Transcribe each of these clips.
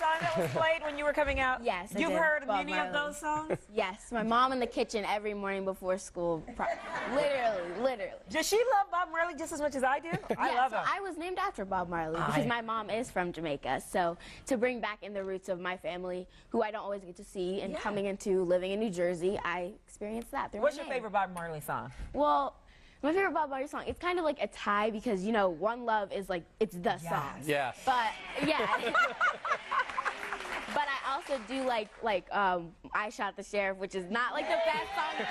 song that was played when you were coming out? Yes, I You've did. heard Bob many Marley. of those songs? Yes, my mom in the kitchen every morning before school. Literally. Does she love Bob Marley just as much as I do? I love so him. I was named after Bob Marley because my mom is from Jamaica. So to bring back in the roots of my family, who I don't always get to see, and coming into living in New Jersey, I experienced that through What's my your name. favorite Bob Marley song? Well, my favorite Bob Marley song, it's kind of like a tie because, you know, One Love is like, it's the song. Yes. But, yeah. But I also do like I Shot the Sheriff, which is not like the best song,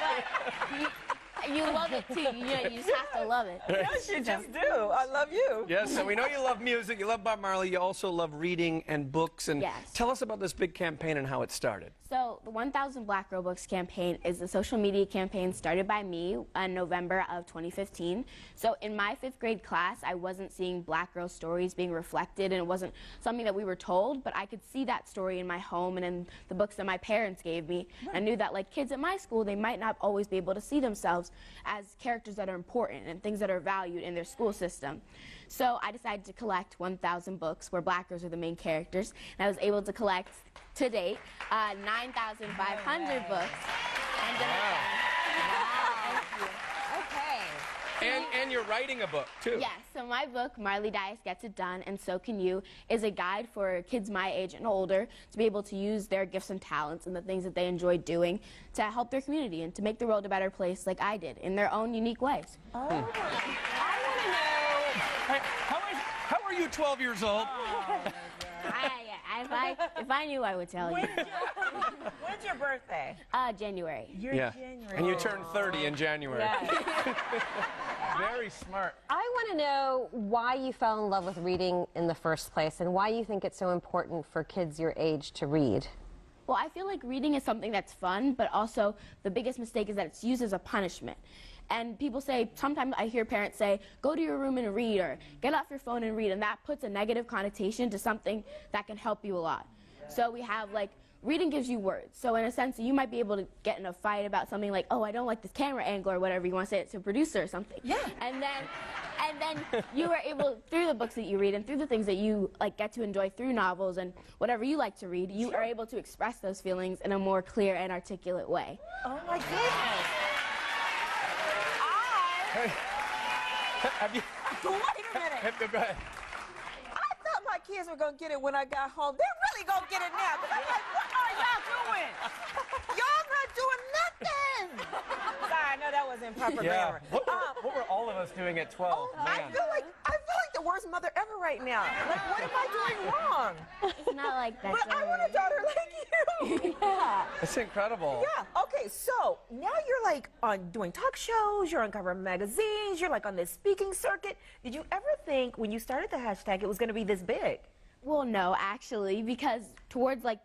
but you love it too. You know, you just have to love it. Yes, you just do. I love you. Yes, so we know you love music, you love Bob Marley, you also love reading and books. And Yes. tell us about this big campaign and how it started. So the 1,000 Black Girl Books campaign is a social media campaign started by me in November of 2015. So in my 5th grade class, I wasn't seeing Black girl stories being reflected, and it wasn't something that we were told, but I could see that story in my home and in the books that my parents gave me. I knew that like kids at my school, they might not always be able to see themselves as characters that are important and things that are valued in their school system. So I decided to collect 1,000 books where Black girls are the main characters, and I was able to collect, to date, 9,500 books. And you're writing a book, too. Yes, so my book, Marley Dias Gets It Done, and So Can You, is a guide for kids my age and older to be able to use their gifts and talents and the things that they enjoy doing to help their community and to make the world a better place like I did in their own unique ways. Oh. I want to know. How are you 12 years old? If I knew, I would tell you. When's your birthday? January. You're January. And you turned 30 in January. Very smart. I want to know why you fell in love with reading in the first place and why you think it's so important for kids your age to read. Well, I feel like reading is something that's fun, but also the biggest mistake is that it's used as a punishment. And people say, sometimes I hear parents say, go to your room and read, or get off your phone and read, and that puts a negative connotation to something that can help you a lot. So we have, like, reading gives you words. So in a sense, you might be able to get in a fight about something like, oh, I don't like this camera angle, or whatever you want to say it to a producer or something. Yeah. And then you are able, through the books that you read and through the things that you like get to enjoy through novels and whatever you like to read, you are able to express those feelings in a more clear and articulate way. Oh my goodness. Have you... Wait a minute. Go ahead. I thought my kids were going to get it when I got home. They're really going to get it now. 'Cause I'm like, what are y'all doing? Y'all not doing nothing. Sorry, I know that was improper Yeah. grammar. What were all of us doing at 12? I feel like the worst mother ever right now. Like, what am I doing wrong? It's not like that. But I want a daughter like you. Yeah. It's incredible. Yeah. Okay, so now you're like doing talk shows, you're on cover of magazines, you're like on this speaking circuit. Did you ever think when you started the hashtag it was going to be this big? Well, no, actually, because towards like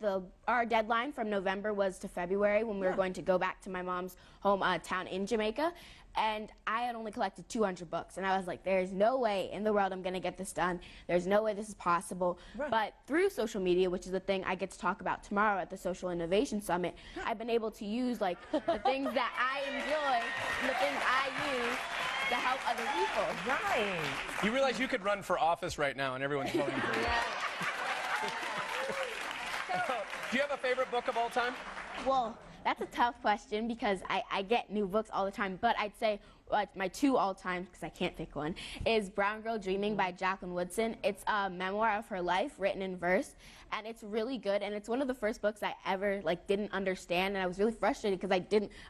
our deadline from November was to February when we were going to go back to my mom's home town in Jamaica, and I had only collected 200 books, and I was like, there's no way in the world I'm going to get this done. There's no way this is possible. But through social media, which is the thing I get to talk about tomorrow at the Social Innovation Summit, I've been able to use like the things that I enjoy and the things I use to help other people. Right. You realize you could run for office right now and everyone's voting for you. Do you have a favorite book of all time? Well, that's a tough question because I get new books all the time, but I'd say my 2 all-time, because I can't pick one, is Brown Girl Dreaming by Jacqueline Woodson. It's a memoir of her life written in verse, and it's really good, and it's one of the first books I ever didn't understand, and I was really frustrated because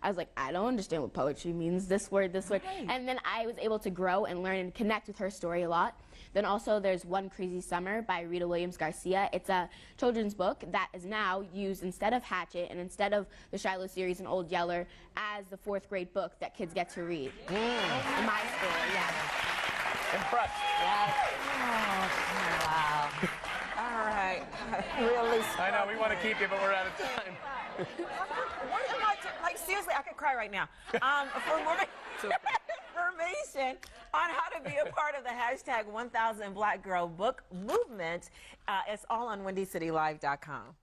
I was like, I don't understand what poetry means, this word, and then I was able to grow and learn and connect with her story a lot. Then also there's One Crazy Summer by Rita Williams Garcia. It's a children's book that is now used instead of Hatchet and instead of the Shiloh series and Old Yeller as the 4th grade book that kids get to read. In my school, yeah. Impressed. Oh, wow. All right. Really I know, we want to keep you, but we're out of time. What am I like, seriously, I could cry right now. For more information on how to be a part of the hashtag 1000 Black Girl Book movement, it's all on WindyCityLive.com.